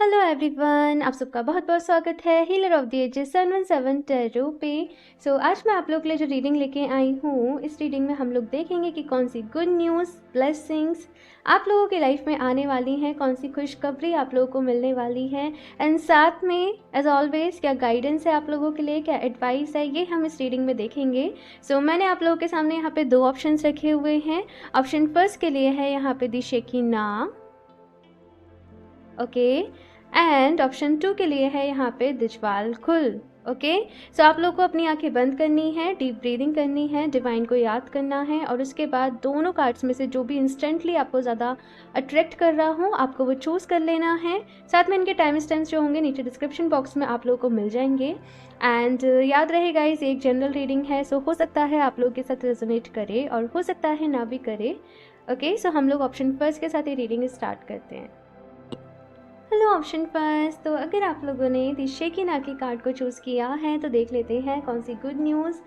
Hello everyone, आप सबका बहुत बहुत स्वागत है healer of the ages 717 tarot पे। आज मैं आप लोग के लिए जो रीडिंग लेके आई हूँ, इस रीडिंग में हम लोग देखेंगे कि कौन सी गुड न्यूज़ ब्लेसिंग्स आप लोगों की लाइफ में आने वाली हैं, कौन सी खुशखबरी आप लोगों को मिलने वाली है, एंड साथ में एज ऑलवेज क्या गाइडेंस है आप लोगों के लिए, क्या एडवाइस है, ये हम इस रीडिंग में देखेंगे। मैंने आप लोगों के सामने यहाँ पे 2 ऑप्शंस रखे हुए हैं। ऑप्शन फर्स्ट के लिए है यहाँ पे दी शेकीना, ओके, एंड ऑप्शन 2 के लिए है यहाँ पे दिजवाल खुल। ओके, आप लोग को अपनी आंखें बंद करनी है, डीप ब्रीदिंग करनी है, डिवाइन को याद करना है, और उसके बाद दोनों कार्ड्स में से जो भी इंस्टेंटली आपको ज़्यादा अट्रैक्ट कर रहा हो आपको वो चूज़ कर लेना है। साथ में इनके टाइम स्टैम्प्स जो होंगे नीचे डिस्क्रिप्शन बॉक्स में आप लोगों को मिल जाएंगे। एंड याद रहेगा इस एक जनरल रीडिंग है, हो सकता है आप लोगों के साथ रेजोनेट करे और हो सकता है ना भी करे। ओके, हम लोग ऑप्शन फर्स्ट के साथ ये रीडिंग स्टार्ट करते हैं। हेलो ऑप्शन फर्स्ट, अगर आप लोगों ने दी शेकीना की कार्ड को चूज़ किया है तो देख लेते हैं कौन सी गुड न्यूज़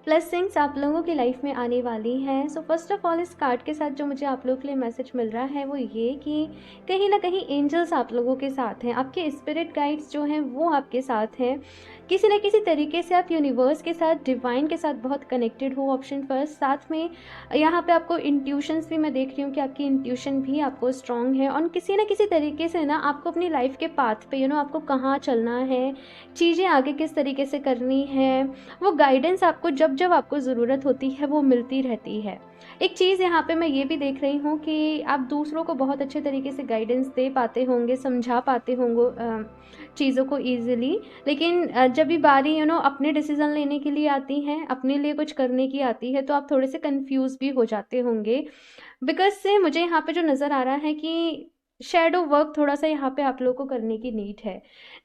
ब्लेसिंग्स आप लोगों की लाइफ में आने वाली हैं। फर्स्ट ऑफ ऑल इस कार्ड के साथ जो मुझे आप लोगों के लिए मैसेज मिल रहा है वो ये कि कहीं ना कहीं एंजल्स आप लोगों के साथ हैं, आपके स्पिरिट गाइड्स जो हैं वो आपके साथ हैं। किसी न किसी तरीके से आप यूनिवर्स के साथ, डिवाइन के साथ बहुत कनेक्टेड हो। ऑप्शन फर्स्ट, साथ में यहाँ पे आपको इंट्यूशंस भी मैं देख रही हूँ कि आपकी इंट्यूशन भी आपको स्ट्रांग है, और किसी न किसी तरीके से ना आपको अपनी लाइफ के पाथ पे आपको कहाँ चलना है, चीज़ें आगे किस तरीके से करनी है, वो गाइडेंस आपको जब जब आपको ज़रूरत होती है वो मिलती रहती है। एक चीज़ यहाँ पे मैं ये भी देख रही हूँ कि आप दूसरों को बहुत अच्छे तरीके से गाइडेंस दे पाते होंगे, समझा पाते होंगे चीज़ों को ईजिली, लेकिन जब भी बारी अपने डिसीज़न लेने के लिए आती हैं, अपने लिए कुछ करने की आती है, तो आप थोड़े से कंफ्यूज भी हो जाते होंगे। बिकॉज से मुझे यहाँ पे जो नज़र आ रहा है कि शेडो वर्क थोड़ा सा यहाँ पे आप लोगों को करने की नीड है।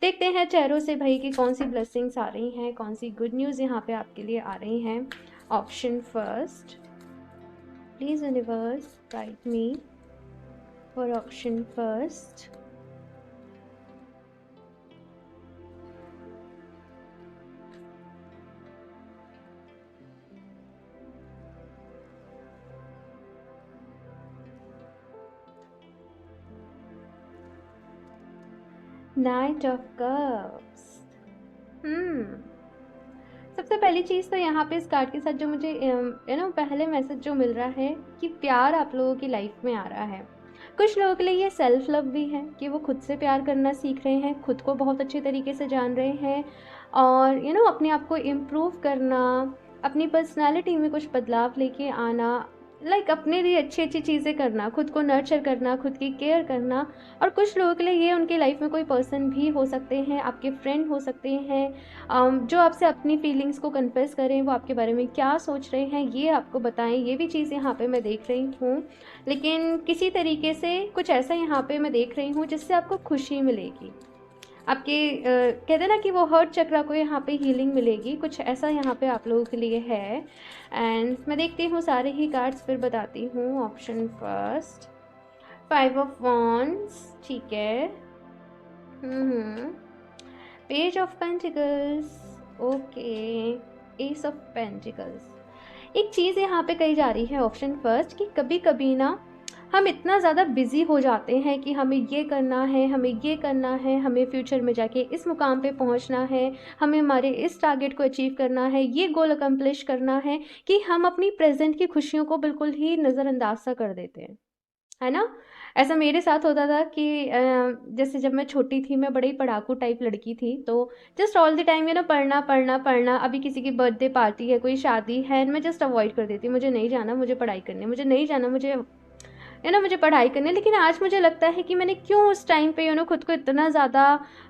देखते हैं चेहरों से भाई कि कौन सी ब्लेसिंग्स आ रही हैं, कौन सी गुड न्यूज़ यहाँ पे आपके लिए आ रही हैं। Option first, please universe guide me for option first. Night of cups. सबसे पहली चीज़ तो यहाँ पे इस कार्ड के साथ जो मुझे पहले मैसेज जो मिल रहा है कि प्यार आप लोगों की लाइफ में आ रहा है। कुछ लोगों के लिए ये सेल्फ लव भी है कि वो खुद से प्यार करना सीख रहे हैं, खुद को बहुत अच्छे तरीके से जान रहे हैं, और अपने आप को इम्प्रूव करना, अपनी पर्सनालिटी में कुछ बदलाव लेके आना, अपने लिए अच्छी अच्छी चीज़ें करना, खुद को नर्चर करना, खुद की केयर करना। और कुछ लोगों के लिए ये उनकी लाइफ में कोई पर्सन भी हो सकते हैं, आपके फ्रेंड हो सकते हैं, जो आपसे अपनी फीलिंग्स को कन्फेस करें, वो आपके बारे में क्या सोच रहे हैं ये आपको बताएं। ये भी चीज़ यहाँ पे मैं देख रही हूँ, लेकिन किसी तरीके से कुछ ऐसा यहाँ पे मैं देख रही हूँ जिससे आपको खुशी मिलेगी। आपके कहते हैं ना कि वो हर्ट चक्रा को यहाँ पे हीलिंग मिलेगी, कुछ ऐसा यहाँ पे आप लोगों के लिए है। एंड मैं देखती हूँ सारे ही कार्ड्स, फिर बताती हूँ। ऑप्शन फर्स्ट, 5 ऑफ वॉन्ड्स, ठीक है। Page of pentacles, okay, S of pentacles. एक चीज़ यहाँ पे कही जा रही है ऑप्शन फर्स्ट कि कभी कभी ना हम इतना ज़्यादा बिजी हो जाते हैं कि हमें ये करना है, हमें ये करना है, हमें फ्यूचर में जाके इस मुकाम पे पहुंचना है, हमें हमारे इस टारगेट को अचीव करना है, ये गोल अकम्प्लिश करना है, कि हम अपनी प्रेजेंट की खुशियों को बिल्कुल ही नज़रअंदाज सा कर देते हैं, है ना। ऐसा मेरे साथ होता था कि जैसे जब मैं छोटी थी, मैं बड़ी पढ़ाकू टाइप लड़की थी, तो जस्ट ऑल द टाइम पढ़ना पढ़ना पढ़ना। अभी किसी की बर्थडे पार्टी है, कोई शादी है, मैं जस्ट अवॉइड कर देती, मुझे नहीं जाना, मुझे पढ़ाई करनी, मुझे नहीं जाना, मुझे पढ़ाई करनी। लेकिन आज मुझे लगता है कि मैंने क्यों उस टाइम पे खुद को इतना ज़्यादा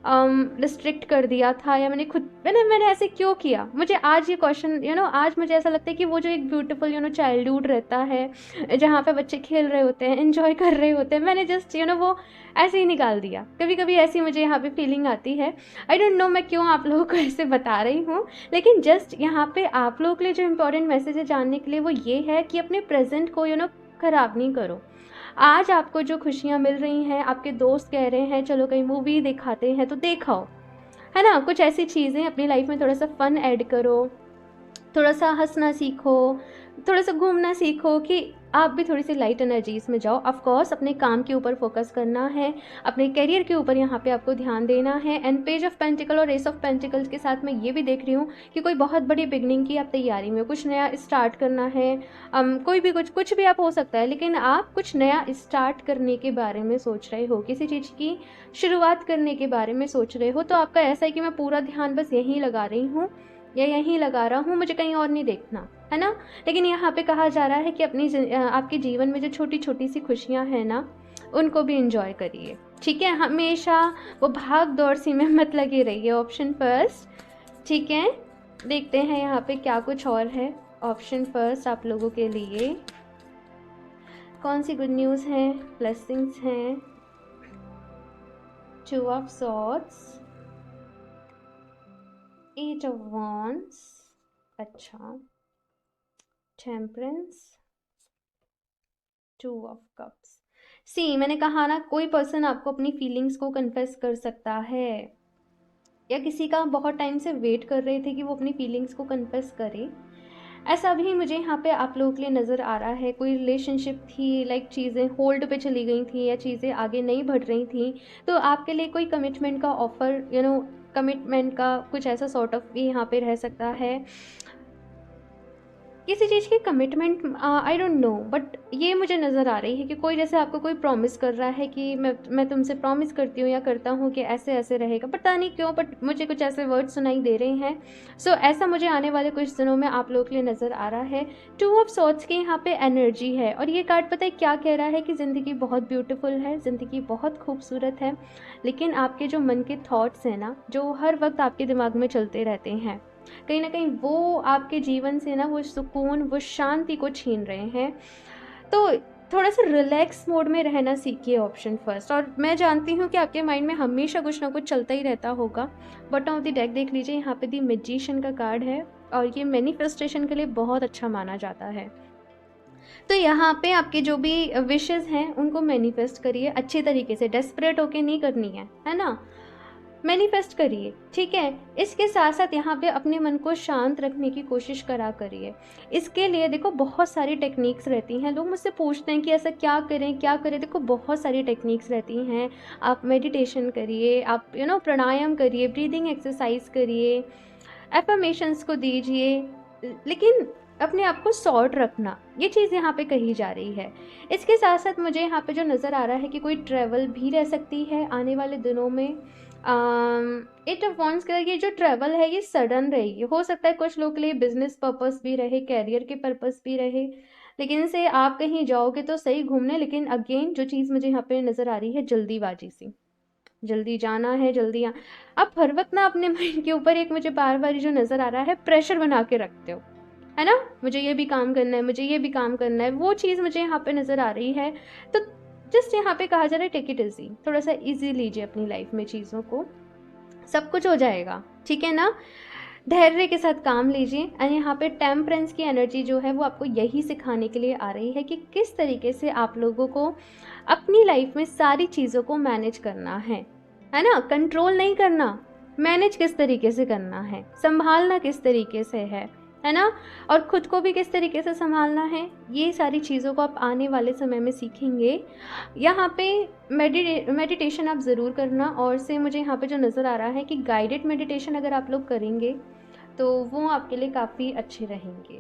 रिस्ट्रिक्ट कर दिया था, या मैंने ऐसे क्यों किया। मुझे आज ये क्वेश्चन आज मुझे ऐसा लगता है कि वो जो एक ब्यूटीफुल चाइल्डहुड रहता है, जहाँ पे बच्चे खेल रहे होते हैं, एंजॉय कर रहे होते हैं, मैंने जस्ट वो ऐसे ही निकाल दिया। कभी कभी ऐसी मुझे यहाँ पे फीलिंग आती है। आई डोंट नो मैं क्यों आप लोगों को ऐसे बता रही हूँ, लेकिन जस्ट यहाँ पे आप लोगों के लिए जो इम्पोर्टेंट मैसेज है जानने के लिए वो ये है कि अपने प्रेजेंट को ख़राब नहीं करो। आज आपको जो खुशियाँ मिल रही हैं, आपके दोस्त कह रहे हैं चलो कहीं मूवी दिखाते हैं, तो देखो, है ना, कुछ ऐसी चीज़ें अपनी लाइफ में थोड़ा सा फन ऐड करो, थोड़ा सा हंसना सीखो, थोड़ा सा घूमना सीखो, कि आप भी थोड़ी सी लाइट एनर्जीज में जाओ। ऑफ कोर्स अपने काम के ऊपर फोकस करना है, अपने करियर के ऊपर यहाँ पे आपको ध्यान देना है। एंड पेज ऑफ पेंटिकल और एस ऑफ पेंटिकल्स के साथ मैं ये भी देख रही हूँ कि कोई बहुत बड़ी बिगनिंग की आप तैयारी में, कुछ नया स्टार्ट करना है। कोई भी कुछ भी आप हो सकता है, लेकिन आप कुछ नया स्टार्ट करने के बारे में सोच रहे हो, किसी चीज़ की शुरुआत करने के बारे में सोच रहे हो। तो आपका ऐसा है कि मैं पूरा ध्यान बस यहीं लगा रही हूँ या यहीं लगा रहा हूँ, मुझे कहीं और नहीं देखना है ना। लेकिन यहाँ पे कहा जा रहा है कि आपके जीवन में जो छोटी छोटी सी खुशियाँ हैं ना, उनको भी इंजॉय करिए, ठीक है। हमेशा वो भाग दौड़ सी में मत लगे रहिए। ऑप्शन फर्स्ट, ठीक है। देखते हैं यहाँ पे क्या कुछ और है। ऑप्शन फर्स्ट आप लोगों के लिए कौन सी गुड न्यूज़ है, ब्लेसिंग्स हैं। 2 ऑफ सॉर्ड्स, 8 ऑफ वॉन्ड्स, अच्छा, टेम्परेंस, 2 ऑफ कप्स। सी, मैंने कहा ना, कोई पर्सन आपको अपनी फीलिंग्स को कन्फेस कर सकता है, या किसी का बहुत टाइम से वेट कर रहे थे कि वो अपनी फीलिंग्स को कन्फेस करे। ऐसा भी मुझे यहाँ पे आप लोगों के लिए नज़र आ रहा है। कोई रिलेशनशिप थी, लाइक चीज़ें होल्ड पे चली गई थी या चीज़ें आगे नहीं बढ़ रही थी, तो आपके लिए कोई कमिटमेंट का ऑफ़र, कमिटमेंट का कुछ ऐसा सॉर्ट ऑफ भी यहाँ पे रह सकता है। किसी चीज़ की commitment, I don't know, but ये मुझे नज़र आ रही है कि कोई जैसे आपको कोई प्रॉमिस कर रहा है कि मैं तुमसे प्रॉमिस करती हूँ या करता हूँ कि ऐसे ऐसे रहेगा। पता नहीं क्यों, बट मुझे कुछ ऐसे वर्ड सुनाई दे रहे हैं। सो ऐसा मुझे आने वाले कुछ दिनों में आप लोगों के लिए नज़र आ रहा है। 2 ऑफ सॉर्ड्स की यहाँ पे एनर्जी है, और ये कार्ड पता है क्या कह रहा है कि ज़िंदगी बहुत ब्यूटीफुल है, ज़िंदगी बहुत खूबसूरत है, लेकिन आपके जो मन के थॉट्स हैं ना, जो हर वक्त आपके दिमाग में चलते रहते हैं, कहीं ना कहीं वो आपके जीवन से ना वो सुकून, वो शांति को छीन रहे हैं। तो थोड़ा सा रिलैक्स मोड में रहना सीखिए। Option first. और मैं जानती हूँ कि आपके माइंड में हमेशा कुछ ना कुछ चलता ही रहता होगा। बॉटम ऑफ द डेक देख लीजिए, यहाँ पे दी मैजिशियन का कार्ड है, और ये मैनिफेस्टेशन के लिए बहुत अच्छा माना जाता है। तो यहाँ पे आपके जो भी विशेस हैं उनको मैनिफेस्ट करिए अच्छे तरीके से, डेस्परेट होके नहीं करनी है ना, मैनिफेस्ट करिए, ठीक है। इसके साथ साथ यहाँ पे अपने मन को शांत रखने की कोशिश करा करिए। इसके लिए देखो बहुत सारी टेक्निक्स रहती हैं। लोग मुझसे पूछते हैं कि ऐसा क्या करें क्या करें। देखो बहुत सारी टेक्निक्स रहती हैं। आप मेडिटेशन करिए, आप प्राणायाम करिए, ब्रीदिंग एक्सरसाइज करिए, एफर्मेशंस को दीजिए, लेकिन अपने आप को सॉर्ट रखना, ये चीज़ यहाँ पे कही जा रही है। इसके साथ साथ मुझे यहाँ पे जो नज़र आ रहा है कि कोई ट्रैवल भी रह सकती है आने वाले दिनों में। 8 ऑफ वॉन्ड्स का ये जो ट्रैवल है ये सडन रहेगी। हो सकता है कुछ लोग के लिए बिजनेस पर्पस भी रहे, कैरियर के पर्पस भी रहे, लेकिन से आप कहीं जाओगे तो सही घूमने। लेकिन अगेन जो चीज़ मुझे यहाँ पे नज़र आ रही है, जल्दीबाजी सी, जल्दी जाना है, जल्दी आप हर वक्त ना अपने माइंड के ऊपर एक, मुझे बार बार जो नज़र आ रहा है, प्रेशर बना के रखते हो, है ना। मुझे ये भी काम करना है, मुझे ये भी काम करना है, वो चीज़ मुझे यहाँ पे नज़र आ रही है। तो जस्ट यहाँ पे कहा जा रहा है टेक इट इजी, थोड़ा सा इजी लीजिए अपनी लाइफ में चीज़ों को, सब कुछ हो जाएगा, ठीक है ना। धैर्य के साथ काम लीजिए। एंड यहाँ पे टेम्परेंस की एनर्जी जो है वो आपको यही सिखाने के लिए आ रही है कि किस तरीके से आप लोगों को अपनी लाइफ में सारी चीज़ों को मैनेज करना है ना। कंट्रोल नहीं करना, मैनेज किस तरीके से करना है, संभालना किस तरीके से है ना, और ख़ुद को भी किस तरीके से संभालना है। ये सारी चीज़ों को आप आने वाले समय में सीखेंगे। यहाँ पे मेडिटेशन आप ज़रूर करना। और से मुझे यहाँ पे जो नज़र आ रहा है कि गाइडेड मेडिटेशन अगर आप लोग करेंगे तो वो आपके लिए काफ़ी अच्छे रहेंगे।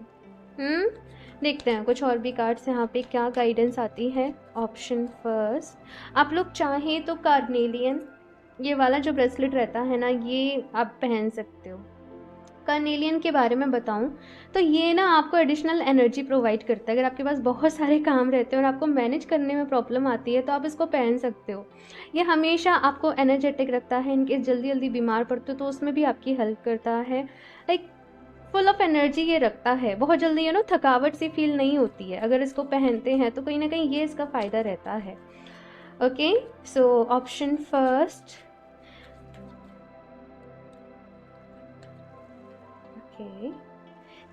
देखते हैं कुछ और भी कार्ड्स यहाँ पे क्या गाइडेंस आती है। ऑप्शन फर्स्ट, आप लोग चाहें तो कार्नेलियन, ये वाला जो ब्रेसलेट रहता है ना, ये आप पहन सकते हो। कार्नेलियन के बारे में बताऊं तो ये ना आपको एडिशनल एनर्जी प्रोवाइड करता है। अगर आपके पास बहुत सारे काम रहते हैं और आपको मैनेज करने में प्रॉब्लम आती है तो आप इसको पहन सकते हो। ये हमेशा आपको एनर्जेटिक रखता है। इनके जल्दी जल्दी बीमार पड़ते हो तो उसमें भी आपकी हेल्प करता है। लाइक फुल ऑफ एनर्जी ये रखता है। बहुत जल्दी थकावट सी फील नहीं होती है अगर इसको पहनते हैं, तो कहीं ना कहीं ये इसका फ़ायदा रहता है। ओके, सो ऑप्शन फर्स्ट,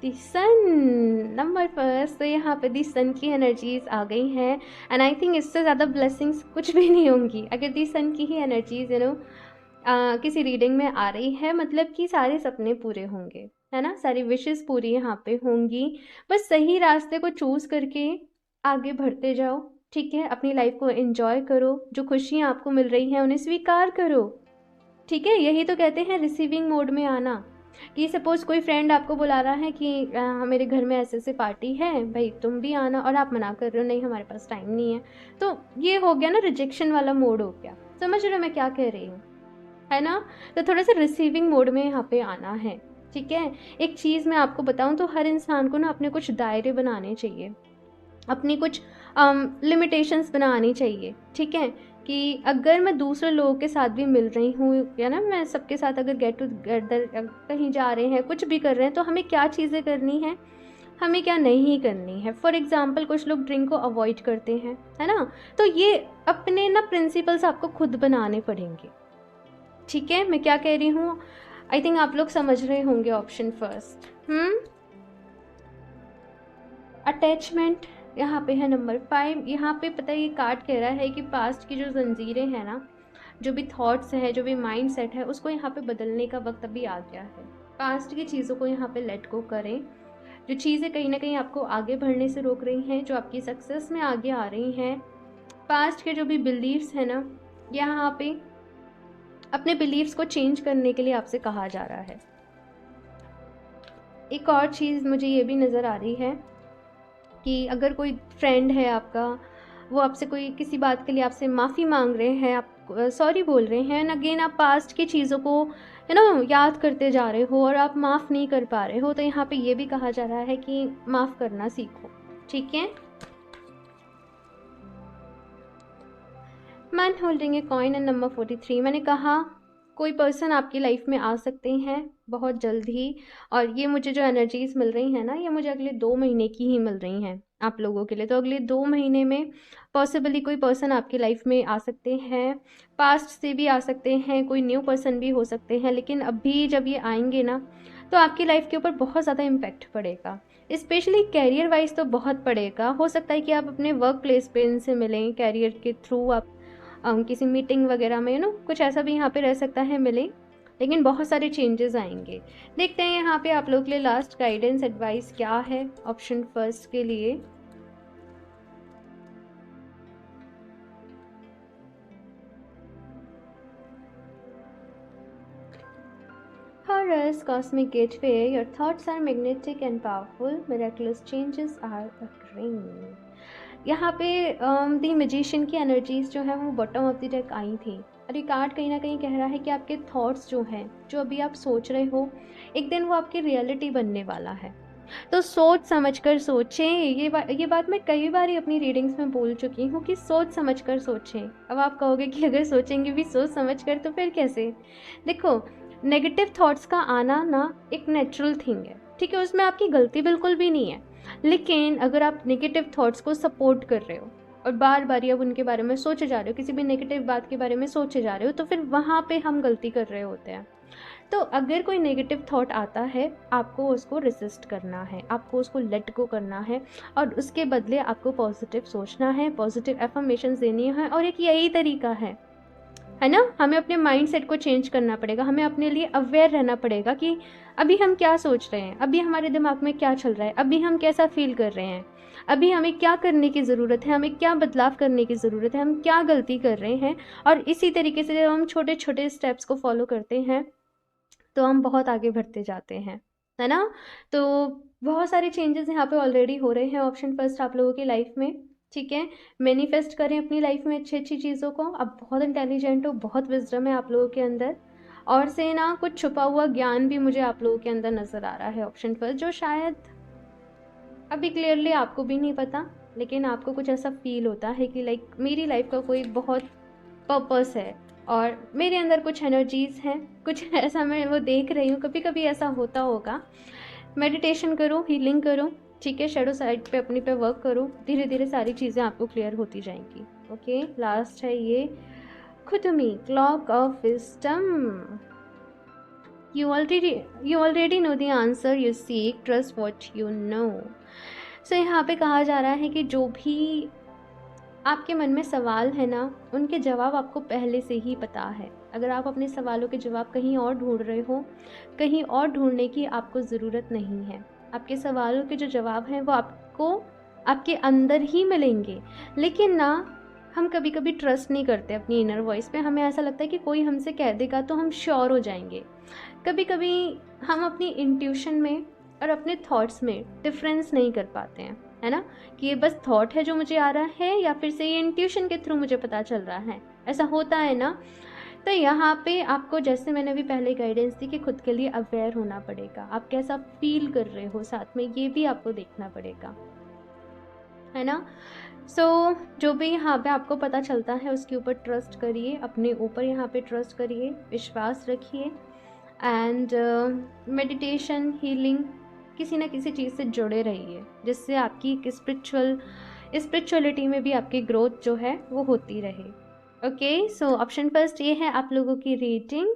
दी सन, नंबर फर्स्ट। तो यहाँ पे दी सन की एनर्जीज आ गई हैं। एंड आई थिंक इससे ज़्यादा ब्लेसिंग्स कुछ भी नहीं होंगी अगर दी सन की ही एनर्जीज किसी रीडिंग में आ रही है। मतलब कि सारे सपने पूरे होंगे, है ना, सारी विशेस पूरी यहाँ पे होंगी। बस सही रास्ते को चूज़ करके आगे बढ़ते जाओ, ठीक है? अपनी लाइफ को एंजॉय करो, जो खुशियाँ आपको मिल रही हैं उन्हें स्वीकार करो, ठीक है? यही तो कहते हैं रिसीविंग मोड में आना। कि सपोज़ कोई फ्रेंड आपको बुला रहा है कि मेरे घर में ऐसे-ऐसे पार्टी है, भई तुम भी आना, और आप मना कर रहे हो, नहीं हमारे पास टाइम नहीं है। तो ये हो गया ना, रिजेक्शन वाला मोड हो गया। समझ रहे हो मैं क्या कह रही हूँ? है ना? तो थोड़ा-सा रिसीविंग मोड में यहाँ पे आना है, ठीक है? एक चीज़ मैं आपको बताऊँ तो हर इंसान को ना अपने कुछ दायरे बनाने चाहिए। अपनी कुछ लिमिटेशंस बनानी चाहिए, ठीक है? कि अगर मैं दूसरे लोगों के साथ भी मिल रही हूँ या ना, मैं सबके साथ अगर गेट टुगेदर कहीं जा रहे हैं, कुछ भी कर रहे हैं, तो हमें क्या चीज़ें करनी है, हमें क्या नहीं करनी है। फॉर एग्जाम्पल कुछ लोग ड्रिंक को अवॉइड करते हैं, है ना? तो ये अपने ना प्रिंसिपल्स आपको खुद बनाने पड़ेंगे, ठीक है? मैं क्या कह रही हूँ, आई थिंक आप लोग समझ रहे होंगे। ऑप्शन फर्स्ट अटैचमेंट यहाँ पे है नंबर 5। यहाँ पे पता है ये कार्ड कह रहा है कि पास्ट की जो जंजीरें हैं ना, जो भी थॉट्स हैं, जो भी माइंड सेट है, उसको यहाँ पे बदलने का वक्त अभी आ गया है। पास्ट की चीज़ों को यहाँ पे लेट गो करें। जो चीज़ें कहीं ना कहीं आपको आगे बढ़ने से रोक रही हैं, जो आपकी सक्सेस में आगे आ रही हैं, पास्ट के जो भी बिलीव्स हैं ना, यहाँ पे अपने बिलीव्स को चेंज करने के लिए आपसे कहा जा रहा है। एक और चीज़ मुझे ये भी नज़र आ रही है कि अगर कोई फ्रेंड है आपका, वो आपसे कोई किसी बात के लिए आपसे माफ़ी मांग रहे हैं, आप सॉरी बोल रहे हैं, एंड अगेन आप पास्ट की चीज़ों को याद करते जा रहे हो और आप माफ़ नहीं कर पा रहे हो, तो यहाँ पे ये भी कहा जा रहा है कि माफ़ करना सीखो, ठीक है? Man holding a coin and number 43। मैंने कहा कोई पर्सन आपकी लाइफ में आ सकते हैं बहुत जल्द ही, और ये मुझे जो एनर्जीज़ मिल रही हैं ना, ये मुझे अगले 2 महीने की ही मिल रही हैं आप लोगों के लिए। तो अगले 2 महीने में पॉसिबली कोई पर्सन आपकी लाइफ में आ सकते हैं, पास्ट से भी आ सकते हैं, कोई न्यू पर्सन भी हो सकते हैं, लेकिन अभी जब ये आएंगे ना, तो आपकी लाइफ के ऊपर बहुत ज़्यादा इम्पैक्ट पड़ेगा। स्पेशली कैरियर वाइज तो बहुत पड़ेगा। हो सकता है कि आप अपने वर्क प्लेस पे इनसे मिलें, कैरियर के थ्रू आप किसी मीटिंग वगैरह में कुछ ऐसा भी यहाँ पे रह सकता है, मिले, लेकिन बहुत सारे चेंजेस आएंगे। देखते हैं यहाँ पे आप लोग के लिए लास्ट गाइडेंस एडवाइस क्या है ऑप्शन फर्स्ट के लिए। Horus, cosmic gateway, your thoughts are magnetic and powerful, miraculous changes are occurring। यहाँ पे दी मैजिशियन की एनर्जीज जो है वो बॉटम ऑफ द डेक आई थी, और ये कार्ड कहीं ना कहीं कह रहा है कि आपके थॉट्स जो हैं, जो अभी आप सोच रहे हो, एक दिन वो आपकी रियलिटी बनने वाला है। तो सोच समझ कर सोचें। ये बात मैं कई बार अपनी रीडिंग्स में बोल चुकी हूँ कि सोच समझ कर सोचें। अब आप कहोगे कि अगर सोचेंगे भी सोच समझ कर तो फिर कैसे? देखो, नेगेटिव थॉट्स का आना ना एक नेचुरल थिंग है, ठीक है? उसमें आपकी गलती बिल्कुल भी नहीं है। लेकिन अगर आप नेगेटिव थॉट्स को सपोर्ट कर रहे हो और बार बार अब उनके बारे में सोचे जा रहे हो, किसी भी नेगेटिव बात के बारे में सोचे जा रहे हो, तो फिर वहाँ पे हम गलती कर रहे होते हैं। तो अगर कोई नेगेटिव थॉट आता है, आपको उसको रेसिस्ट करना है, आपको उसको लेट गो करना है, और उसके बदले आपको पॉजिटिव सोचना है, पॉजिटिव एफर्मेशंस देनी है, और एक यही तरीका है ना? हमें अपने माइंड सेट को चेंज करना पड़ेगा, हमें अपने लिए अवेयर रहना पड़ेगा कि अभी हम क्या सोच रहे हैं, अभी हमारे दिमाग में क्या चल रहा है, अभी हम कैसा फील कर रहे हैं, अभी हमें क्या करने की ज़रूरत है, हमें क्या बदलाव करने की ज़रूरत है, हम क्या गलती कर रहे हैं। और इसी तरीके से जब हम छोटे छोटे स्टेप्स को फॉलो करते हैं तो हम बहुत आगे बढ़ते जाते हैं, है ना? तो बहुत सारे चेंजेस यहाँ पे ऑलरेडी हो रहे हैं ऑप्शन फर्स्ट आप लोगों की लाइफ में, ठीक है? मैनिफेस्ट करें अपनी लाइफ में अच्छी अच्छी चीज़ों को। आप बहुत इंटेलिजेंट हो, बहुत विजडम है आप लोगों के अंदर, और से ना कुछ छुपा हुआ ज्ञान भी मुझे आप लोगों के अंदर नज़र आ रहा है ऑप्शन फर्स्ट, जो शायद अभी क्लियरली आपको भी नहीं पता, लेकिन आपको कुछ ऐसा फील होता है कि लाइक मेरी लाइफ का कोई बहुत पर्पस है और मेरे अंदर कुछ एनर्जीज़ हैं, कुछ ऐसा मैं वो देख रही हूँ। कभी कभी ऐसा होता होगा। मेडिटेशन करो, हीलिंग करो, ठीक है? शैडो साइड पे अपनी पे वर्क करो, धीरे धीरे सारी चीज़ें आपको क्लियर होती जाएंगी। ओके, लास्ट है ये खुदमी, clock of wisdom. You already know the answer you seek, trust what you know। सो यहाँ पे कहा जा रहा है कि जो भी आपके मन में सवाल है ना, उनके जवाब आपको पहले से ही पता है। अगर आप अपने सवालों के जवाब कहीं और ढूंढ रहे हो, कहीं और ढूंढने की आपको ज़रूरत नहीं है। आपके सवालों के जो जवाब हैं वो आपको आपके अंदर ही मिलेंगे। लेकिन ना हम कभी कभी ट्रस्ट नहीं करते अपनी इनर वॉइस पे, हमें ऐसा लगता है कि कोई हमसे कह देगा तो हम श्योर हो जाएंगे। कभी कभी हम अपनी इंट्यूशन में और अपने थॉट्स में डिफरेंस नहीं कर पाते हैं, है ना, कि ये बस थॉट है जो मुझे आ रहा है या फिर से ये इंट्यूशन के थ्रू मुझे पता चल रहा है, ऐसा होता है ना। तो यहाँ पे आपको, जैसे मैंने अभी पहले गाइडेंस दी, कि खुद के लिए अवेयर होना पड़ेगा, आप कैसा फील कर रहे हो साथ में ये भी आपको देखना पड़ेगा, है ना। जो भी यहाँ पे आपको पता चलता है उसके ऊपर ट्रस्ट करिए, अपने ऊपर यहाँ पे ट्रस्ट करिए, विश्वास रखिए। एंड मेडिटेशन, हीलिंग, किसी ना किसी चीज़ से जुड़े रहिए जिससे आपकी एक स्पिरिचुअलिटी में भी आपकी ग्रोथ जो है वो होती रहे। ओके, सो ऑप्शन फर्स्ट ये है आप लोगों की रीडिंग।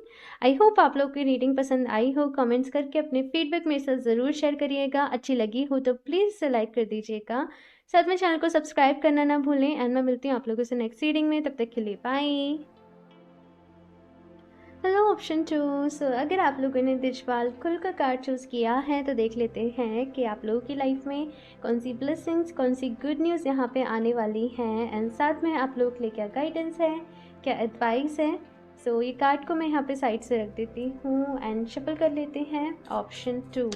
आई होप आप लोगों की रीडिंग पसंद आई हो। कमेंट्स करके अपने फीडबैक मेरे साथ ज़रूर शेयर करिएगा। अच्छी लगी हो तो प्लीज़ से लाइक कर दीजिएगा, साथ में चैनल को सब्सक्राइब करना ना भूलें। एंड मैं मिलती हूँ आप लोगों से नेक्स्ट रीडिंग में, तब तक के लिए बाय। Hello option 2। सो अगर आप लोगों ने दिजवाल खुल का कार्ड चूज़ किया है तो देख लेते हैं कि आप लोगों की लाइफ में कौन सी ब्लेसिंग्स, कौन सी गुड न्यूज़ यहाँ पे आने वाली हैं, एंड साथ में आप लोगों के लिए क्या गाइडेंस है, क्या एडवाइस है। सो ये कार्ड को मैं यहाँ पे साइड से रख देती हूँ एंड शफल कर लेते हैं option 2।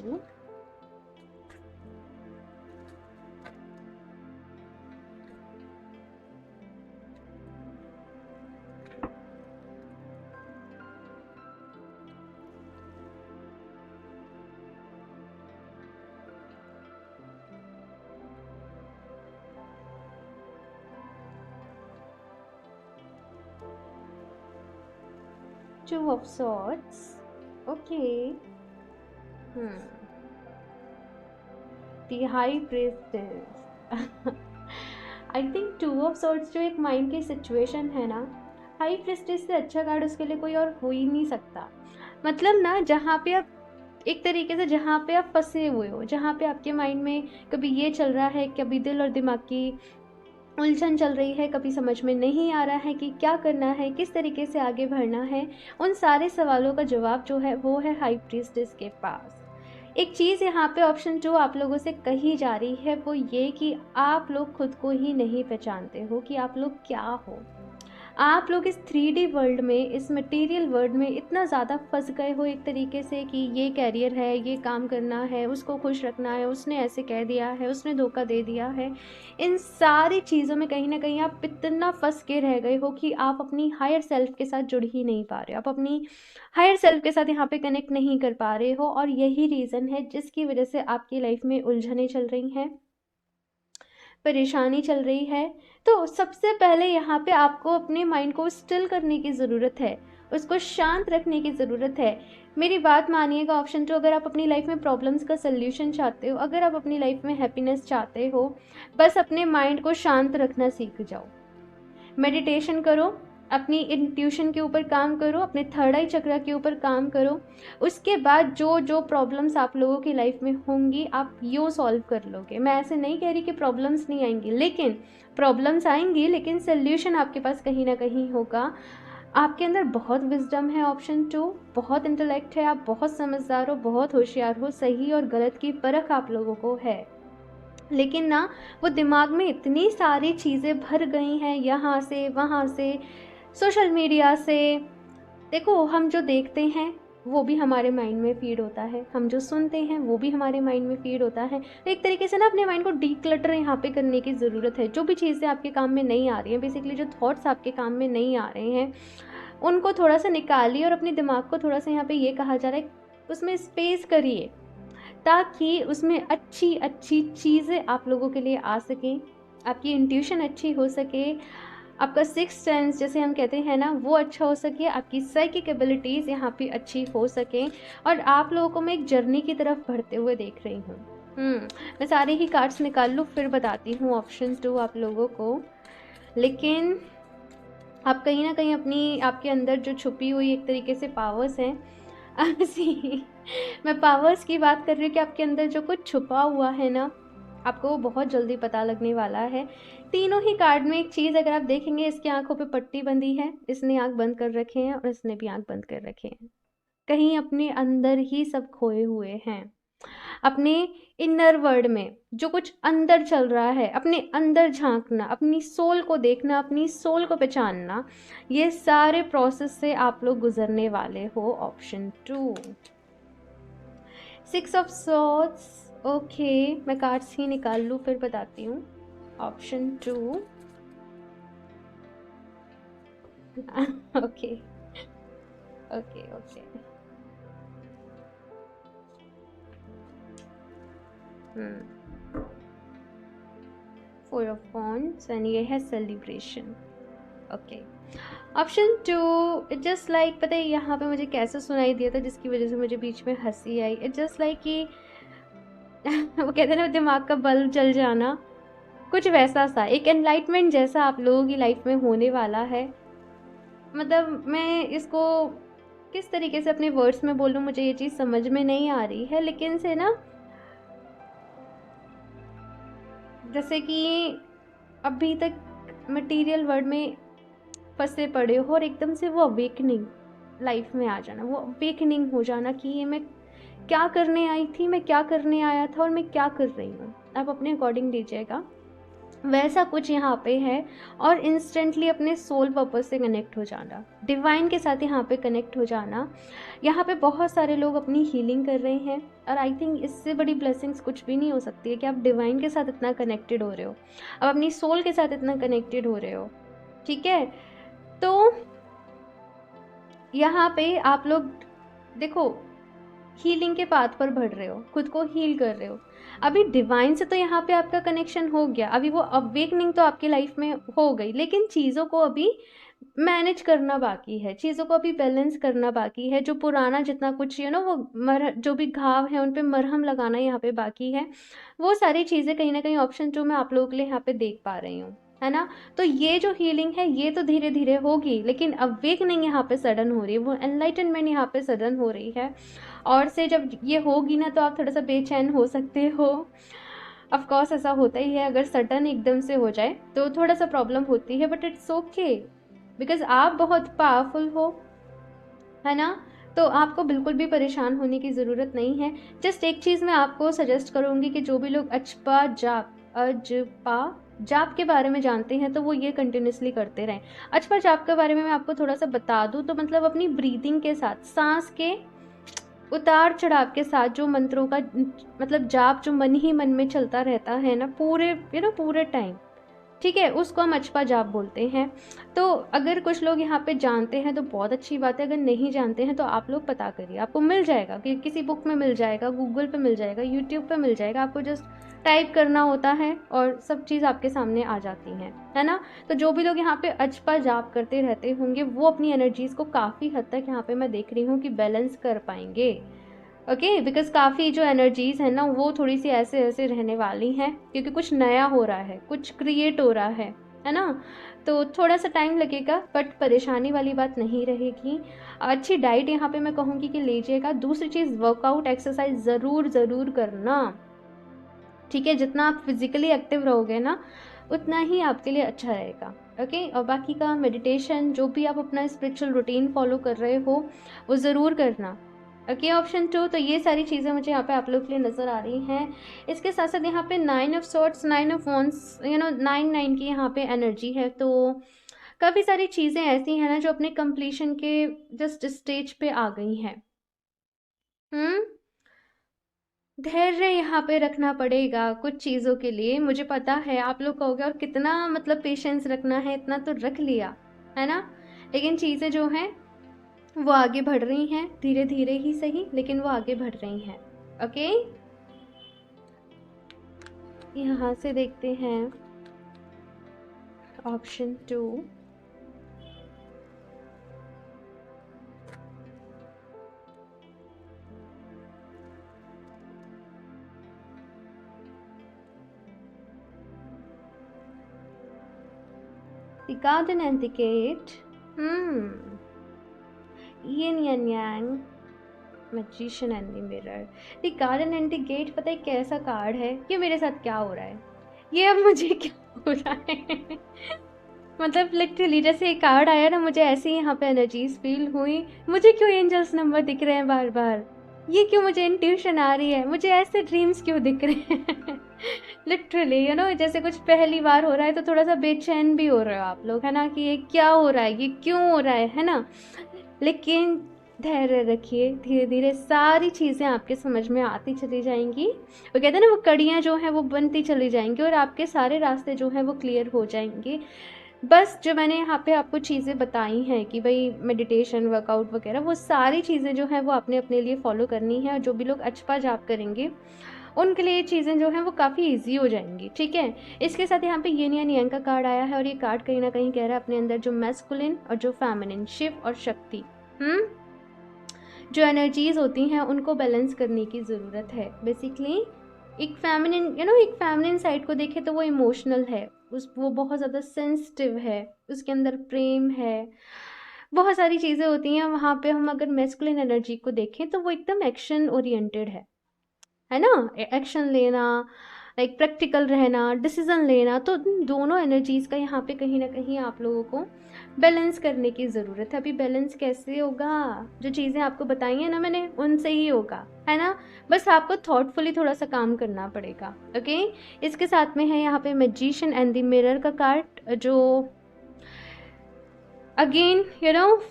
Two of Swords. Okay. The High Priestess. I think two of swords जो एक माइंड की सिचुएशन है ना, हाई प्रेस्टेज से अच्छा कार्ड उसके लिए कोई और हो ही नहीं सकता। मतलब ना, जहाँ पे आप एक तरीके से, जहाँ पे आप फंसे हुए हो, जहाँ पे आपके माइंड में कभी ये चल रहा है, कभी दिल और दिमाग की उलझन चल रही है, कभी समझ में नहीं आ रहा है कि क्या करना है, किस तरीके से आगे बढ़ना है, उन सारे सवालों का जवाब जो है वो है हाई प्रीस्टेस के पास। एक चीज़ यहाँ पे ऑप्शन 2 आप लोगों से कही जा रही है, वो ये कि आप लोग खुद को ही नहीं पहचानते हो कि आप लोग क्या हो। आप लोग इस 3D वर्ल्ड में, इस मटेरियल वर्ल्ड में इतना ज़्यादा फंस गए हो एक तरीके से कि ये कैरियर है, ये काम करना है, उसको खुश रखना है, उसने ऐसे कह दिया है, उसने धोखा दे दिया है, इन सारी चीज़ों में कहीं ना कहीं आप इतना फंस के रह गए हो कि आप अपनी हायर सेल्फ के साथ जुड़ ही नहीं पा रहे हो, आप अपनी हायर सेल्फ के साथ यहाँ पे कनेक्ट नहीं कर पा रहे हो। और यही रीज़न है जिसकी वजह से आपकी लाइफ में उलझनें चल रही हैं, परेशानी चल रही है। तो सबसे पहले यहाँ पे आपको अपने माइंड को स्टिल करने की ज़रूरत है, उसको शांत रखने की ज़रूरत है। मेरी बात मानिएगा ऑप्शन 2, अगर आप अपनी लाइफ में प्रॉब्लम्स का सल्यूशन चाहते हो, अगर आप अपनी लाइफ में हैप्पीनेस चाहते हो, बस अपने माइंड को शांत रखना सीख जाओ। मेडिटेशन करो, अपनी इंट्यूशन के ऊपर काम करो, अपने थर्ड आई चक्र के ऊपर काम करो। उसके बाद जो जो प्रॉब्लम्स आप लोगों की लाइफ में होंगी आप यो सॉल्व कर लोगे। मैं ऐसे नहीं कह रही कि प्रॉब्लम्स नहीं आएंगी, लेकिन प्रॉब्लम्स आएंगी, लेकिन सोल्यूशन आपके पास कहीं ना कहीं होगा। आपके अंदर बहुत विजडम है ऑप्शन 2, बहुत इंटेलेक्ट है, आप बहुत समझदार हो, बहुत होशियार हो, सही और गलत की परख आप लोगों को है। लेकिन ना, वो दिमाग में इतनी सारी चीज़ें भर गई हैं, यहाँ से वहाँ से, सोशल मीडिया से। देखो, हम जो देखते हैं वो भी हमारे माइंड में फीड होता है, हम जो सुनते हैं वो भी हमारे माइंड में फीड होता है। तो एक तरीके से ना अपने माइंड को डीक्लटर यहाँ पे करने की ज़रूरत है। जो भी चीज़ें आपके काम में नहीं आ रही हैं, बेसिकली जो थॉट्स आपके काम में नहीं आ रहे हैं, उनको थोड़ा सा निकालिए और अपने दिमाग को थोड़ा सा, यहाँ पे ये कहा जा रहा है, उसमें स्पेस करिए ताकि उसमें अच्छी अच्छी चीज़ें आप लोगों के लिए आ सकें, आपकी इंट्यूशन अच्छी हो सके, आपका सिक्स्थ सेंस जैसे हम कहते हैं ना वो अच्छा हो सके, आपकी साइकिक एबिलिटीज़ यहाँ पे अच्छी हो सकें, और आप लोगों को मैं एक जर्नी की तरफ बढ़ते हुए देख रही हूँ। मैं सारे ही कार्ड्स निकाल लूँ फिर बताती हूँ ऑप्शन 2 आप लोगों को। लेकिन आप कहीं ना कहीं अपनी, आपके अंदर जो छुपी हुई एक तरीके से पावर्स हैं, मैं पावर्स की बात कर रही हूँ कि आपके अंदर जो कुछ छुपा हुआ है ना, आपको वो बहुत जल्दी पता लगने वाला है। तीनों ही कार्ड में एक चीज़ अगर आप देखेंगे, इसकी आंखों पे पट्टी बंधी है, इसने आंख बंद कर रखे हैं और इसने भी आंख बंद कर रखे हैं, कहीं अपने अंदर ही सब खोए हुए हैं। अपने इनर वर्ल्ड में जो कुछ अंदर चल रहा है, अपने अंदर झांकना, अपनी सोल को देखना, अपनी सोल को पहचानना, ये सारे प्रोसेस से आप लोग गुजरने वाले हो। Option 2 6 of swords. ओके, मैं कार्ड्स ही निकाल लूँ फिर बताती हूँ। Option 2 okay okay okay. 4 of wands and ये है celebration. Okay, option 2 it just like, पता है यहाँ पे मुझे कैसे सुनाई दिया था जिसकी वजह से मुझे बीच में हंसी आई। इट जस्ट लाइक कि वो कहते हैं ना दिमाग का बल्ब जल जाना, कुछ वैसा सा एक एनलाइटमेंट जैसा आप लोगों की लाइफ में होने वाला है। मतलब मैं इसको किस तरीके से अपने वर्ड्स में बोलूँ, मुझे ये चीज़ समझ में नहीं आ रही है, लेकिन से ना जैसे कि अभी तक मटेरियल वर्ल्ड में फंसे पड़े हो और एकदम से वो अवेकनिंग लाइफ में आ जाना, वो अवेकनिंग हो जाना कि ये मैं क्या करने आई थी, मैं क्या करने आया था और मैं क्या कर रही हूँ। आप अपने अकॉर्डिंग लीजिएगा, वैसा कुछ यहाँ पे है। और इंस्टेंटली अपने सोल पर्पस से कनेक्ट हो जाना, डिवाइन के साथ यहाँ पे कनेक्ट हो जाना। यहाँ पे बहुत सारे लोग अपनी हीलिंग कर रहे हैं और आई थिंक इससे बड़ी ब्लेसिंग्स कुछ भी नहीं हो सकती है कि आप डिवाइन के साथ इतना कनेक्टेड हो रहे हो, आप अपनी सोल के साथ इतना कनेक्टेड हो रहे हो। ठीक है, तो यहाँ पे आप लोग देखो हीलिंग के पाथ पर बढ़ रहे हो, खुद को हील कर रहे हो। अभी डिवाइन से तो यहाँ पे आपका कनेक्शन हो गया, अभी वो अवेकनिंग तो आपकी लाइफ में हो गई, लेकिन चीज़ों को अभी मैनेज करना बाकी है, चीज़ों को अभी बैलेंस करना बाकी है। जो पुराना जितना कुछ वो जो भी घाव है उन पे मरहम लगाना यहाँ पे बाकी है। वो सारी चीज़ें कहीं ना कहीं ऑप्शन 2 में आप लोगों के लिए यहाँ पे देख पा रही हूँ, है ना। तो ये जो हीलिंग है ये तो धीरे धीरे होगी, लेकिन अवेकनिंग यहाँ पे सडन हो रही है, वो एनलाइटनमेंट यहाँ पे सडन हो रही है। और से जब ये होगी ना तो आप थोड़ा सा बेचैन हो सकते हो। ऑफ कोर्स ऐसा होता ही है, अगर सडन एकदम से हो जाए तो थोड़ा सा प्रॉब्लम होती है, बट इट्स ओके बिकॉज आप बहुत पावरफुल हो, है ना। तो आपको बिल्कुल भी परेशान होने की ज़रूरत नहीं है। जस्ट एक चीज़ मैं आपको सजेस्ट करूँगी कि जो भी लोग अजपा जाप के बारे में जानते हैं तो वो ये कंटिन्यूसली करते रहें। अजपा जाप के बारे में मैं आपको थोड़ा सा बता दूँ तो मतलब अपनी ब्रीदिंग के साथ, सांस के उतार चढ़ाव के साथ जो मंत्रों का मतलब जाप जो मन ही मन में चलता रहता है ना पूरे पूरे टाइम, ठीक है, उसको हम अजपा जाप बोलते हैं। तो अगर कुछ लोग यहाँ पे जानते हैं तो बहुत अच्छी बात है, अगर नहीं जानते हैं तो आप लोग पता करिए, आपको मिल जाएगा कि किसी बुक में मिल जाएगा, गूगल पे मिल जाएगा, यूट्यूब पे मिल जाएगा। आपको जस्ट टाइप करना होता है और सब चीज़ आपके सामने आ जाती हैं, है ना। तो जो भी लोग यहाँ पे अजपा जाप करते रहते होंगे वो अपनी एनर्जीज़ को काफ़ी हद तक यहाँ पे मैं देख रही हूँ कि बैलेंस कर पाएंगे। ओके, बिकॉज काफ़ी जो एनर्जीज़ है ना वो थोड़ी सी ऐसे ऐसे रहने वाली हैं क्योंकि कुछ नया हो रहा है, कुछ क्रिएट हो रहा है ना। तो थोड़ा सा टाइम लगेगा बट परेशानी वाली बात नहीं रहेगी। अच्छी डाइट यहाँ पे मैं कहूँगी कि लीजिएगा। दूसरी चीज़, वर्कआउट एक्सरसाइज ज़रूर करना, ठीक है। जितना आप फिजिकली एक्टिव रहोगे ना उतना ही आपके लिए अच्छा रहेगा। ओके, और बाकी का मेडिटेशन जो भी आप अपना स्पिरिचुअल रूटीन फॉलो कर रहे हो वो ज़रूर करना। ओके, ऑप्शन 2 तो ये सारी चीज़ें मुझे यहाँ पे आप लोग के लिए नज़र आ रही हैं। इसके साथ साथ यहाँ पे 9 ऑफ सॉर्ड्स, 9 ऑफ वॉन्ड्स, 9 की यहाँ पे एनर्जी है। तो काफ़ी सारी चीज़ें ऐसी हैं ना जो अपने कंप्लीशन के जस्ट स्टेज पे आ गई हैं। धैर्य यहाँ पे रखना पड़ेगा कुछ चीज़ों के लिए। मुझे पता है आप लोग कहोगे और कितना मतलब पेशेंस रखना है, इतना तो रख लिया, है ना। लेकिन चीज़ें जो हैं वो आगे बढ़ रही हैं, धीरे धीरे ही सही लेकिन वो आगे बढ़ रही हैं। ओके, यहाँ से देखते हैं option 2। The garden and the gate. Yin and yang, magician and the mirror. The garden and the gate, पता है कैसा कार्ड है? ये मेरे साथ क्या हो रहा है, ये अब मुझे क्या हो रहा है मतलब लिटरली जैसे एक कार्ड आया ना मुझे ऐसे ही यहाँ पे एनर्जीज फील हुई। मुझे क्यों एंजल्स नंबर दिख रहे हैं बार बार, ये क्यों मुझे इंट्यूशन आ रही है, मुझे ऐसे ड्रीम्स क्यों दिख रहे हैं। लिटरली जैसे कुछ पहली बार हो रहा है तो थोड़ा सा बेचैन भी हो रहे हो आप लोग, है ना, कि ये क्या हो रहा है, ये क्यों हो रहा है ना। लेकिन धैर्य रखिए, धीरे धीरे सारी चीज़ें आपके समझ में आती चली जाएंगी। वो कहते हैं ना, वो कड़ियाँ जो हैं वो बनती चली जाएंगी और आपके सारे रास्ते जो हैं वो क्लियर हो जाएंगे। बस जो मैंने यहाँ पे आपको चीज़ें बताई हैं कि भाई मेडिटेशन, वर्कआउट वगैरह, वो सारी चीज़ें जो हैं वो आपने अपने लिए फॉलो करनी है। और जो भी लोग अचपा जाप करेंगे उनके लिए ये चीज़ें जो हैं वो काफ़ी ईजी हो जाएंगी, ठीक है। इसके साथ यहाँ पे यिन या यांग का कार्ड आया है और ये कार्ड कहीं ना कहीं कह रहा है अपने अंदर जो मैस्कुलिन और जो फेमिनिन, शिव और शक्ति, जो एनर्जीज होती हैं उनको बैलेंस करने की ज़रूरत है। बेसिकली एक फेमिनिन एक फेमिनिन साइड को देखें तो वो इमोशनल है, वो बहुत ज़्यादा सेंसिटिव है, उसके अंदर प्रेम है, बहुत सारी चीज़ें होती हैं वहाँ पे। हम अगर मैस्कुलिन एनर्जी को देखें तो वो एकदम एक्शन ओरिएंटेड है ना, एक्शन लेना, लाइक प्रैक्टिकल रहना, डिसीजन लेना। तो दोनों एनर्जीज़ का यहाँ पे कहीं ना कहीं आप लोगों को बैलेंस करने की ज़रूरत है। अभी बैलेंस कैसे होगा, जो चीज़ें आपको बताई हैं ना मैंने, उनसे ही होगा, है ना। बस आपको थॉटफुली थोड़ा सा काम करना पड़ेगा, ओके। इसके साथ में है यहाँ पे मैजिशियन एंड द मिरर का कार्ड, जो अगेन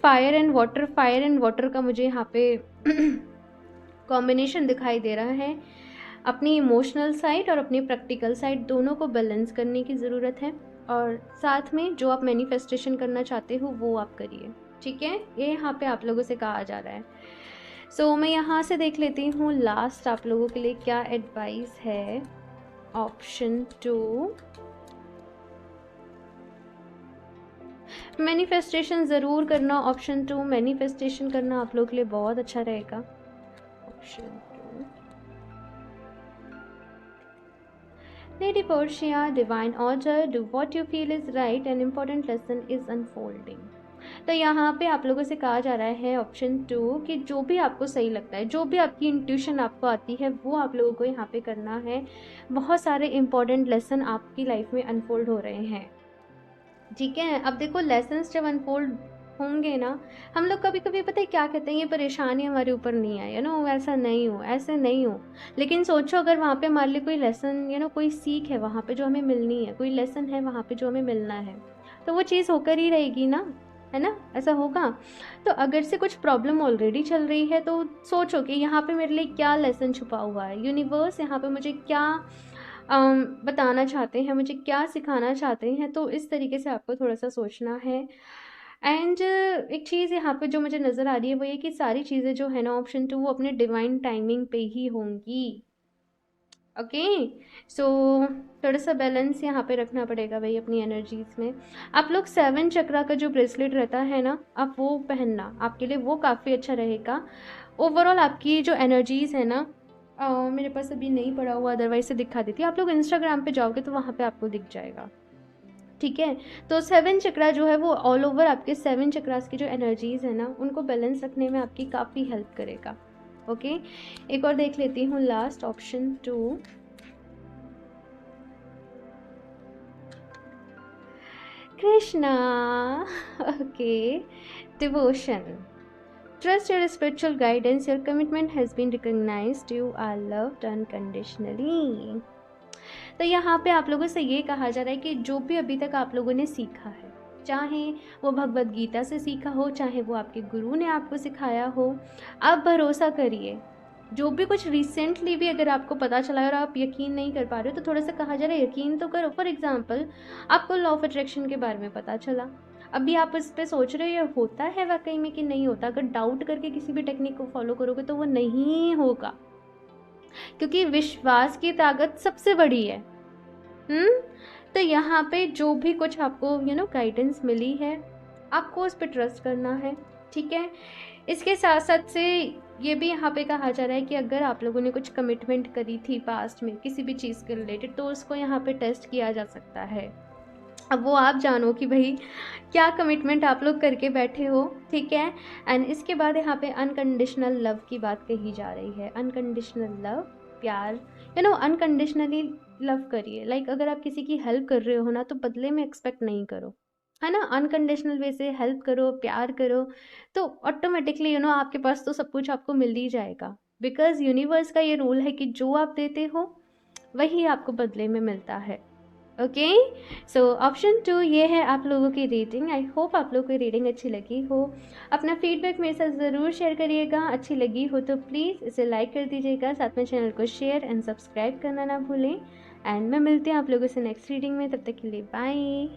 फायर एंड वाटर का मुझे यहाँ पे कॉम्बिनेशन दिखाई दे रहा है। अपनी इमोशनल साइड और अपनी प्रैक्टिकल साइड दोनों को बैलेंस करने की ज़रूरत है। और साथ में जो आप मैनिफेस्टेशन करना चाहते हो वो आप करिए, ठीक है। ये यहाँ पे आप लोगों से कहा जा रहा है। सो मैं यहाँ से देख लेती हूँ लास्ट आप लोगों के लिए क्या एडवाइस है। ऑप्शन 2, मैनिफेस्टेशन ज़रूर करना। ऑप्शन 2 मैनिफेस्टेशन करना आप लोगों के लिए बहुत अच्छा रहेगा। Option 2, Lady Portia, divine order, do what you feel is right, an important lesson is unfolding. तो यहाँ पे आप लोगों से कहा जा रहा है ऑप्शन 2 कि जो भी आपको सही लगता है, जो भी आपकी इंट्यूशन आपको आती है, वो आप लोगों को यहाँ पे करना है। बहुत सारे इंपॉर्टेंट लेसन आपकी लाइफ में अनफोल्ड हो रहे हैं, ठीक है। अब देखो, लेसन्स जब अनफोल्ड होंगे ना, हम लोग कभी कभी पता है क्या कहते हैं, ये परेशानी हमारे ऊपर नहीं है, ऐसा नहीं हो, ऐसे नहीं हो। लेकिन सोचो अगर वहाँ पे मान ली कोई लेसन, कोई सीख है वहाँ पे जो हमें मिलनी है, कोई लेसन है वहाँ पे जो हमें मिलना है, तो वो चीज़ होकर ही रहेगी ना, है ना, ऐसा होगा। तो अगर से कुछ प्रॉब्लम ऑलरेडी चल रही है तो सोचो कि यहाँ पे मेरे लिए क्या लेसन छुपा हुआ है, यूनिवर्स यहाँ पे मुझे क्या बताना चाहते हैं, मुझे क्या सिखाना चाहते हैं। तो इस तरीके से आपको थोड़ा सा सोचना है। एंड एक चीज़ यहाँ पे जो मुझे नज़र आ रही है वो ये कि सारी चीज़ें जो है ना ऑप्शन 2 वो अपने डिवाइन टाइमिंग पे ही होंगी, ओके। सो थोड़ा सा बैलेंस यहाँ पे रखना पड़ेगा भाई अपनी एनर्जीज़ में। आप लोग 7 चक्रा का जो ब्रेसलेट रहता है ना, आप वो पहनना, आपके लिए वो काफ़ी अच्छा रहेगा। ओवरऑल आपकी जो एनर्जीज़ है ना, मेरे पास अभी नहीं पड़ा हुआ, अदरवाइज से दिखा देती। आप लोग इंस्टाग्राम पे जाओगे तो वहाँ पे आपको दिख जाएगा, ठीक है। तो 7 चक्रा जो है वो ऑल ओवर आपके 7 चक्रास की जो एनर्जीज़ है ना उनको बैलेंस रखने में आपकी काफ़ी हेल्प करेगा, ओके। एक और देख लेती हूँ last, option 2, Krishna, okay. Devotion, trust your spiritual guidance, your commitment has been recognized, you are loved unconditionally। तो यहाँ पे आप लोगों से ये कहा जा रहा है कि जो भी अभी तक आप लोगों ने सीखा है, चाहे वो भगवत गीता से सीखा हो, चाहे वो आपके गुरु ने आपको सिखाया हो, आप भरोसा करिए। जो भी कुछ रिसेंटली भी अगर आपको पता चला है और आप यकीन नहीं कर पा रहे हो तो थोड़ा सा कहा जा रहा है यकीन तो करो। फॉर एग्जाम्पल, आपको लॉ ऑफ अट्रैक्शन के बारे में पता चला, अभी आप इस पर सोच रहे हो ये होता है वाकई में कि नहीं होता। अगर डाउट करके किसी भी टेक्निक को फॉलो करोगे तो वो नहीं होगा, क्योंकि विश्वास की ताकत सबसे बड़ी है। तो यहाँ पे जो भी कुछ आपको गाइडेंस मिली है, आपको उस पर ट्रस्ट करना है, ठीक है। इसके साथ साथ से ये भी यहाँ पे कहा जा रहा है कि अगर आप लोगों ने कुछ कमिटमेंट करी थी पास्ट में किसी भी चीज़ के रिलेटेड, तो उसको यहाँ पे टेस्ट किया जा सकता है। अब वो आप जानो कि भाई क्या कमिटमेंट आप लोग करके बैठे हो, ठीक है। एंड इसके बाद यहाँ पे अनकंडीशनल लव की बात कही जा रही है। अनकंडीशनल लव, प्यार, अनकंडीशनली लव करिए। लाइक अगर आप किसी की हेल्प कर रहे हो ना तो बदले में एक्सपेक्ट नहीं करो, है ना। अनकंडीशनल वे से हेल्प करो, प्यार करो, तो ऑटोमेटिकली आपके पास तो सब कुछ आपको मिल ही जाएगा, बिकॉज़ यूनिवर्स का ये रूल है कि जो आप देते हो वही आपको बदले में मिलता है। ओके, सो ऑप्शन 2 ये है आप लोगों की रेटिंग। आई होप आप लोगों को रीडिंग अच्छी लगी हो। अपना फीडबैक मेरे साथ ज़रूर शेयर करिएगा। अच्छी लगी हो तो प्लीज़ इसे लाइक कर दीजिएगा, साथ में चैनल को शेयर एंड सब्सक्राइब करना ना भूलें। एंड मैं मिलती हूँ आप लोगों से नेक्स्ट रीडिंग में, तब तक के लिए बाय।